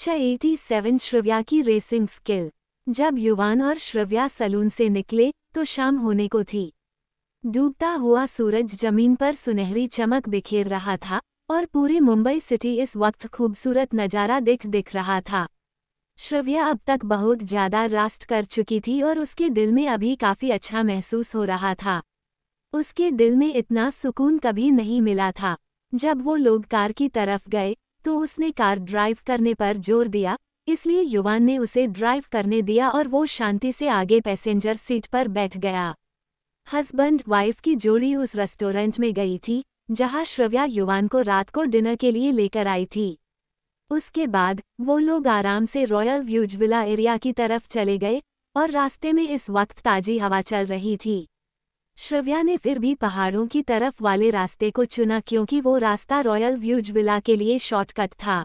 87 श्रव्या की racing skill. जब युवान और श्रव्या सलून से निकले तो शाम होने को थी। डूबता हुआ सूरज जमीन पर सुनहरी चमक बिखेर रहा था और पूरी मुंबई सिटी इस वक्त खूबसूरत नज़ारा दिख रहा था। श्रव्या अब तक बहुत ज़्यादा रेस्ट कर चुकी थी और उसके दिल में अभी काफ़ी अच्छा महसूस हो रहा था। उसके दिल में इतना सुकून कभी नहीं मिला था। जब वो लोग कार की तरफ गए तो उसने कार ड्राइव करने पर जोर दिया, इसलिए युवान ने उसे ड्राइव करने दिया और वो शांति से आगे पैसेंजर सीट पर बैठ गया। हस्बैंड वाइफ की जोड़ी उस रेस्टोरेंट में गई थी जहां श्रव्या युवान को रात को डिनर के लिए लेकर आई थी। उसके बाद वो लोग आराम से रॉयल व्यूज विला एरिया की तरफ चले गए और रास्ते में इस वक्त ताजी हवा चल रही थी। श्रव्या ने फिर भी पहाड़ों की तरफ वाले रास्ते को चुना क्योंकि वो रास्ता रॉयल व्यूज विला के लिए शॉर्टकट था।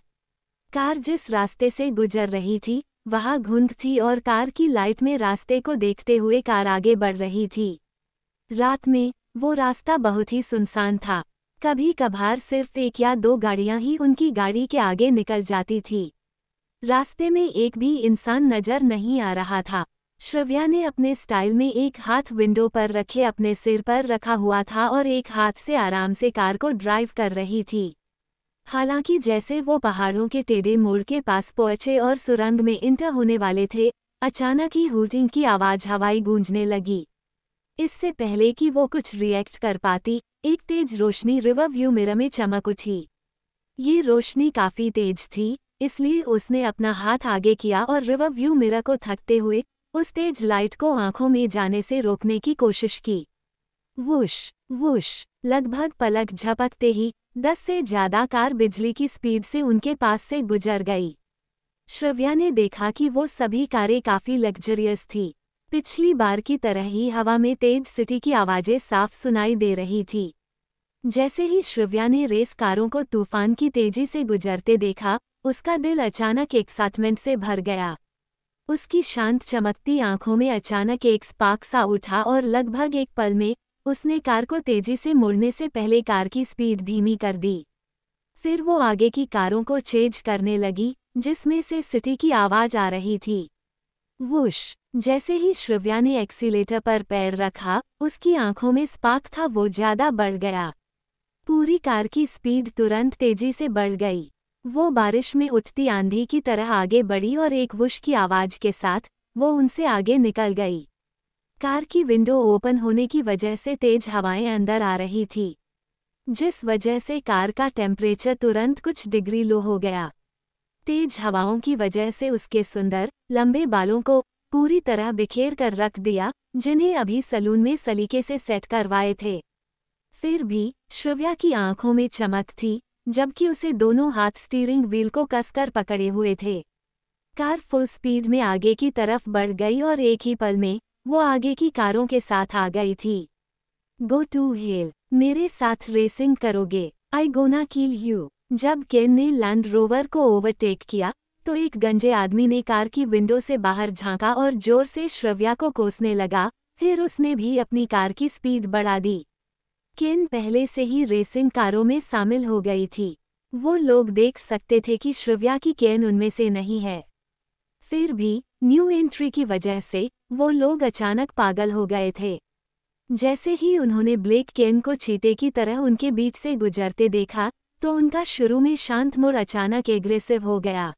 कार जिस रास्ते से गुजर रही थी वहां धुंध थी और कार की लाइट में रास्ते को देखते हुए कार आगे बढ़ रही थी। रात में वो रास्ता बहुत ही सुनसान था। कभी कभार सिर्फ एक या दो गाड़ियां ही उनकी गाड़ी के आगे निकल जाती थी। रास्ते में एक भी इंसान नजर नहीं आ रहा था। श्रव्या ने अपने स्टाइल में एक हाथ विंडो पर रखे अपने सिर पर रखा हुआ था और एक हाथ से आराम से कार को ड्राइव कर रही थी। हालांकि जैसे वो पहाड़ों के टेढ़े मोड़ के पास पहुंचे और सुरंग में इंटर होने वाले थे, अचानक ही हूटिंग की आवाज हवाई गूंजने लगी। इससे पहले कि वो कुछ रिएक्ट कर पाती, एक तेज रोशनी रिवर व्यू मिरर में चमक उठी। ये रोशनी काफी तेज थी, इसलिए उसने अपना हाथ आगे किया और रिवर व्यू मिरर को थकते हुए उस तेज लाइट को आंखों में जाने से रोकने की कोशिश की। वुश वुश, लगभग पलक झपकते ही 10 से ज्यादा कार बिजली की स्पीड से उनके पास से गुजर गई। श्रव्या ने देखा कि वो सभी कारें काफी लग्जरियस थी। पिछली बार की तरह ही हवा में तेज सिटी की आवाजें साफ सुनाई दे रही थी। जैसे ही श्रव्या ने रेस कारों को तूफान की तेजी से गुजरते देखा, उसका दिल अचानक एक्साइटमेंट से भर गया। उसकी शांत चमकती आंखों में अचानक एक स्पार्क सा उठा और लगभग एक पल में उसने कार को तेजी से मुड़ने से पहले कार की स्पीड धीमी कर दी। फिर वो आगे की कारों को चेज करने लगी, जिसमें से सिटी की आवाज आ रही थी। वुश, जैसे ही श्रव्या ने एक्सीलेटर पर पैर रखा, उसकी आंखों में स्पार्क था वो ज्यादा बढ़ गया। पूरी कार की स्पीड तुरंत तेजी से बढ़ गई। वो बारिश में उठती आंधी की तरह आगे बढ़ी और एक वुश की आवाज के साथ वो उनसे आगे निकल गई। कार की विंडो ओपन होने की वजह से तेज हवाएं अंदर आ रही थी, जिस वजह से कार का टेम्परेचर तुरंत कुछ डिग्री लो हो गया। तेज हवाओं की वजह से उसके सुंदर लंबे बालों को पूरी तरह बिखेर कर रख दिया, जिन्हें अभी सलून में सलीके से सेट करवाए थे। फिर भी श्रव्या की आंखों में चमक थी, जबकि उसे दोनों हाथ स्टीयरिंग व्हील को कसकर पकड़े हुए थे। कार फुल स्पीड में आगे की तरफ बढ़ गई और एक ही पल में वो आगे की कारों के साथ आ गई थी। गो टू हेल, मेरे साथ रेसिंग करोगे? I gonna kill you. जब केन ने लैंड रोवर को ओवरटेक किया तो एक गंजे आदमी ने कार की विंडो से बाहर झांका और जोर से श्रव्या को कोसने लगा। फिर उसने भी अपनी कार की स्पीड बढ़ा दी। केन पहले से ही रेसिंग कारों में शामिल हो गई थी। वो लोग देख सकते थे कि श्रव्या की केन उनमें से नहीं है। फिर भी न्यू एंट्री की वजह से वो लोग अचानक पागल हो गए थे। जैसे ही उन्होंने ब्लेक केन को चीते की तरह उनके बीच से गुजरते देखा तो उनका शुरू में शांत मूड अचानक एग्रेसिव हो गया।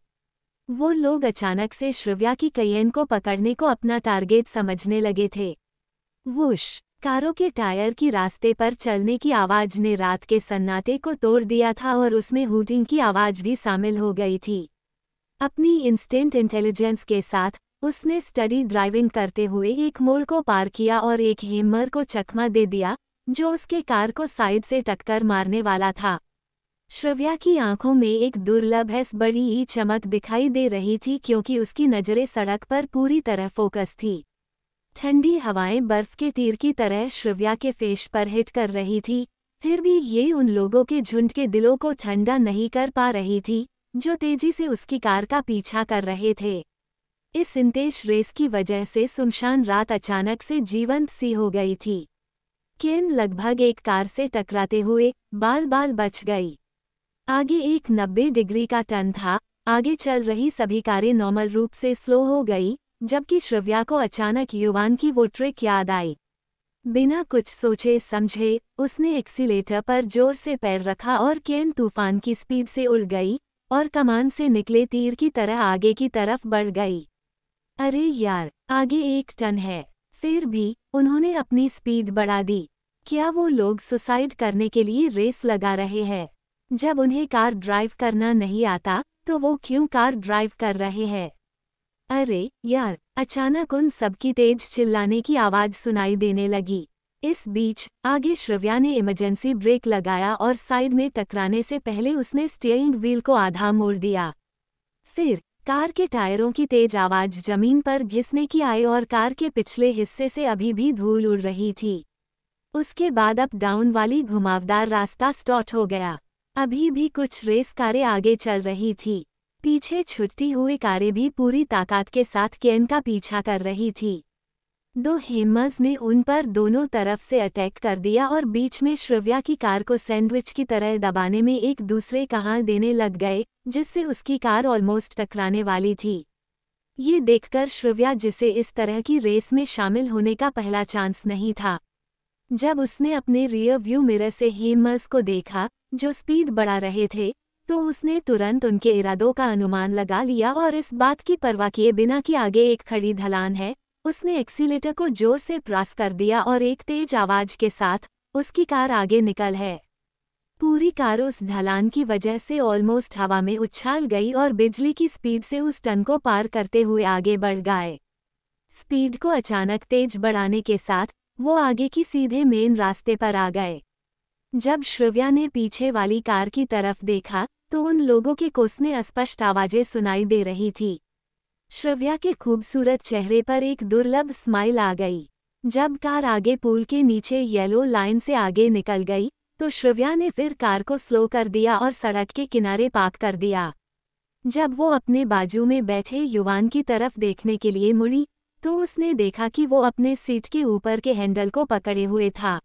वो लोग अचानक से श्रव्या की केन को पकड़ने को अपना टारगेट समझने लगे थे। वुश, कारों के टायर की रास्ते पर चलने की आवाज ने रात के सन्नाटे को तोड़ दिया था और उसमें हूटिंग की आवाज भी शामिल हो गई थी। अपनी इंस्टेंट इंटेलिजेंस के साथ उसने स्टडी ड्राइविंग करते हुए एक मोड़ को पार किया और एक हेमर को चकमा दे दिया जो उसके कार को साइड से टक्कर मारने वाला था। श्रव्या की आंखों में एक दुर्लभ बड़ी ही चमक दिखाई दे रही थी क्योंकि उसकी नजरें सड़क पर पूरी तरह फोकस थी। ठंडी हवाएं बर्फ के तीर की तरह श्रव्या के फेस पर हिट कर रही थी, फिर भी ये उन लोगों के झुंड के दिलों को ठंडा नहीं कर पा रही थी जो तेजी से उसकी कार का पीछा कर रहे थे। इस इंटेंस रेस की वजह से सुनसान रात अचानक से जीवंत सी हो गई थी। केन लगभग एक कार से टकराते हुए बाल बाल बच गई। आगे एक 90 डिग्री का टर्न था, आगे चल रही सभी कारें नॉर्मल रूप से स्लो हो गई, जबकि श्रव्या को अचानक युवान की वो ट्रिक याद आई। बिना कुछ सोचे समझे उसने एक्सीलेटर पर जोर से पैर रखा और केन तूफान की स्पीड से उड़ गई और कमान से निकले तीर की तरह आगे की तरफ बढ़ गई। अरे यार, आगे 1 टन है। फिर भी उन्होंने अपनी स्पीड बढ़ा दी। क्या वो लोग सुसाइड करने के लिए रेस लगा रहे हैं? जब उन्हें कार ड्राइव करना नहीं आता तो वो क्यों कार ड्राइव कर रहे हैं? अरे यार, अचानक उन सबकी तेज चिल्लाने की आवाज सुनाई देने लगी। इस बीच आगे श्रव्या ने इमरजेंसी ब्रेक लगाया और साइड में टकराने से पहले उसने स्टीयरिंग व्हील को आधा मोड़ दिया। फिर कार के टायरों की तेज आवाज जमीन पर घिसने की आई और कार के पिछले हिस्से से अभी भी धूल उड़ रही थी। उसके बाद अप डाउन वाली घुमावदार रास्ता स्टॉप हो गया। अभी भी कुछ रेस कारें आगे चल रही थी। पीछे छुट्टी हुई कारें भी पूरी ताकत के साथ केन का पीछा कर रही थी। 2 हेमर्स ने उन पर दोनों तरफ से अटैक कर दिया और बीच में श्रव्या की कार को सैंडविच की तरह दबाने में एक दूसरे का हाथ देने लग गए, जिससे उसकी कार ऑलमोस्ट टकराने वाली थी। ये देखकर श्रव्या, जिसे इस तरह की रेस में शामिल होने का पहला चांस नहीं था, जब उसने अपने रियर व्यू मिरर से हेमर्स को देखा जो स्पीड बढ़ा रहे थे, तो उसने तुरंत उनके इरादों का अनुमान लगा लिया और इस बात की परवाह किए बिना कि आगे एक खड़ी ढलान है, उसने एक्सीलेटर को जोर से प्रेस कर दिया और एक तेज आवाज के साथ उसकी कार आगे निकल है। पूरी कार उस ढलान की वजह से ऑलमोस्ट हवा में उछाल गई और बिजली की स्पीड से उस टन को पार करते हुए आगे बढ़ गए। स्पीड को अचानक तेज बढ़ाने के साथ वो आगे की सीधे मेन रास्ते पर आ गए। जब श्रव्या ने पीछे वाली कार की तरफ देखा तो उन लोगों के कोसने स्पष्ट आवाजें सुनाई दे रही थी। श्रव्या के खूबसूरत चेहरे पर एक दुर्लभ स्माइल आ गई। जब कार आगे पुल के नीचे येलो लाइन से आगे निकल गई तो श्रव्या ने फिर कार को स्लो कर दिया और सड़क के किनारे पार्क कर दिया। जब वो अपने बाजू में बैठे युवान की तरफ देखने के लिए मुड़ी तो उसने देखा कि वो अपने सीट के ऊपर के हैंडल को पकड़े हुए था।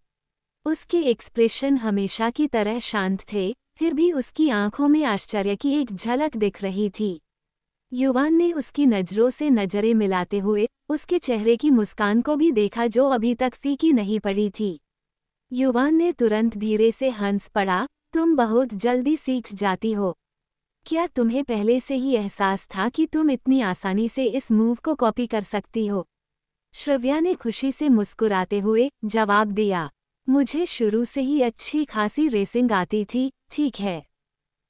उसके एक्सप्रेशन हमेशा की तरह शांत थे, फिर भी उसकी आंखों में आश्चर्य की एक झलक दिख रही थी। युवान ने उसकी नज़रों से नज़रें मिलाते हुए उसके चेहरे की मुस्कान को भी देखा जो अभी तक फीकी नहीं पड़ी थी। युवान ने तुरंत धीरे से हंस पड़ा, तुम बहुत जल्दी सीख जाती हो। क्या तुम्हें पहले से ही एहसास था कि तुम इतनी आसानी से इस मूव को कॉपी कर सकती हो? श्रव्या ने खुशी से मुस्कुराते हुए जवाब दिया, मुझे शुरू से ही अच्छी खासी रेसिंग आती थी, ठीक है।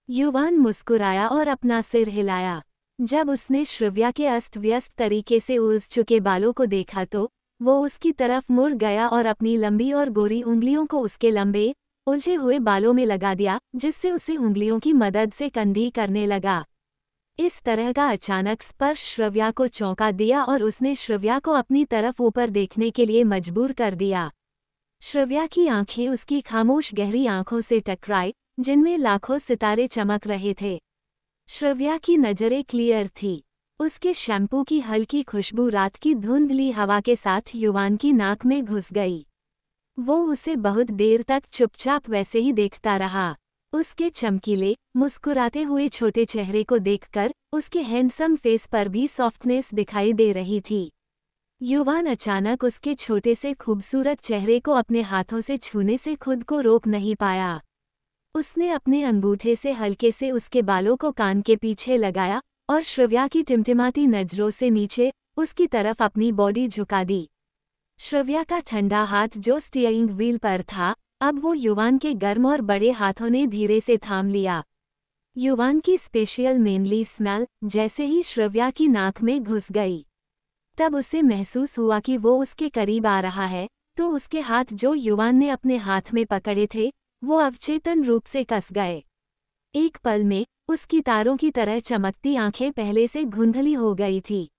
युवान मुस्कुराया और अपना सिर हिलाया। जब उसने श्रव्या के अस्त व्यस्त तरीके से उलझ चुके बालों को देखा तो वो उसकी तरफ मुड़ गया और अपनी लंबी और गोरी उंगलियों को उसके लंबे उलझे हुए बालों में लगा दिया, जिससे उसे उंगलियों की मदद से कंघी करने लगा। इस तरह का अचानक स्पर्श श्रव्या को चौंका दिया और उसने श्रव्या को अपनी तरफ ऊपर देखने के लिए मजबूर कर दिया। श्रव्या की आंखें उसकी खामोश गहरी आंखों से टकराई, जिनमें लाखों सितारे चमक रहे थे। श्रव्या की नज़रें क्लियर थी। उसके शैम्पू की हल्की खुशबू रात की धुंधली हवा के साथ युवान की नाक में घुस गई। वो उसे बहुत देर तक चुपचाप वैसे ही देखता रहा। उसके चमकीले, मुस्कुराते हुए छोटे चेहरे को देखकर उसके हैंडसम फेस पर भी सॉफ्टनेस दिखाई दे रही थी। युवान अचानक उसके छोटे से खूबसूरत चेहरे को अपने हाथों से छूने से खुद को रोक नहीं पाया। उसने अपने अंगूठे से हल्के से उसके बालों को कान के पीछे लगाया और श्रव्या की टिमटिमाती नज़रों से नीचे उसकी तरफ अपनी बॉडी झुका दी। श्रव्या का ठंडा हाथ जो स्टीयरिंग व्हील पर था, अब वो युवान के गर्म और बड़े हाथों ने धीरे से थाम लिया। युवान की स्पेशल मेनली स्मेल जैसे ही श्रव्या की नाक में घुस गई, तब उसे महसूस हुआ कि वो उसके करीब आ रहा है, तो उसके हाथ जो युवान ने अपने हाथ में पकड़े थे वो अवचेतन रूप से कस गए। एक पल में उसकी तारों की तरह चमकती आंखें पहले से धुंधली हो गई थी।